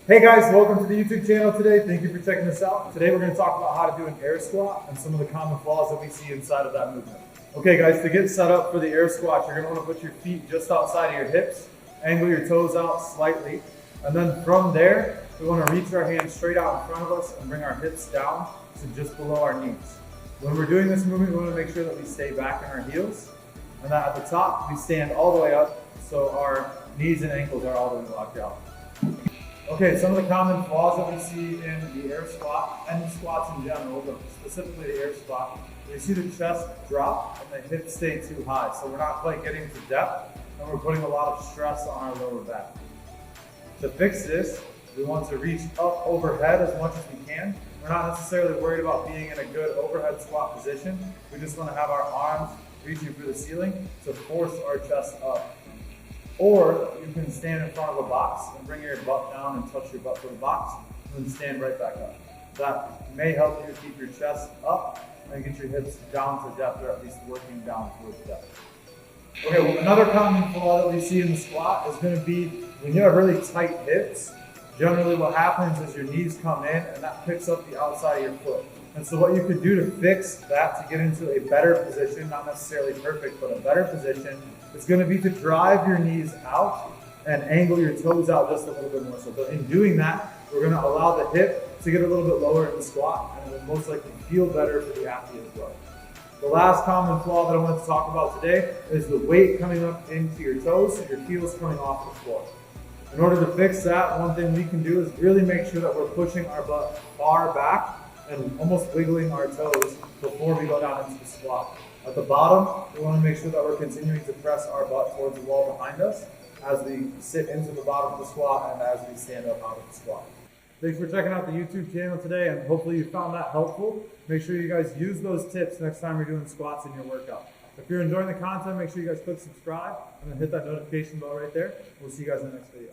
Hey guys, welcome to the YouTube channel today. Thank you for checking this out. Today we're going to talk about how to do an air squat and some of the common flaws that we see inside of that movement. Okay guys, to get set up for the air squat, you're going to want to put your feet just outside of your hips, angle your toes out slightly, and then from there, we want to reach our hands straight out in front of us and bring our hips down to just below our knees. When we're doing this movement, we want to make sure that we stay back in our heels, and that at the top, we stand all the way up so our knees and ankles are all the way locked out. Okay, some of the common flaws that we see in the air squat and squats in general, but specifically the air squat, we see the chest drop and the hips stay too high. So we're not quite getting to depth and we're putting a lot of stress on our lower back. To fix this, we want to reach up overhead as much as we can. We're not necessarily worried about being in a good overhead squat position. We just want to have our arms reaching for the ceiling to force our chest up. Or you can stand in front of a box and bring your butt down and touch your butt to the box and then stand right back up. That may help you keep your chest up and get your hips down to depth, or at least working down towards depth. Okay, well, another common flaw that we see in the squat is going to be when you have really tight hips, generally what happens is your knees come in and that picks up the outside of your foot. And so what you could do to fix that, to get into a better position, not necessarily perfect, but a better position, is going to be to drive your knees out and angle your toes out just a little bit more. So but in doing that, we're going to allow the hip to get a little bit lower in the squat, and it will most likely feel better for the athlete as well. The last common flaw that I want to talk about today is the weight coming up into your toes, so your heels coming off the floor. In order to fix that, one thing we can do is really make sure that we're pushing our butt far back and almost wiggling our toes before we go down into the squat. At the bottom, we want to make sure that we're continuing to press our butt towards the wall behind us as we sit into the bottom of the squat and as we stand up out of the squat. Thanks for checking out the YouTube channel today, and hopefully you found that helpful. Make sure you guys use those tips next time you're doing squats in your workout. If you're enjoying the content, make sure you guys click subscribe and then hit that notification bell right there. We'll see you guys in the next video.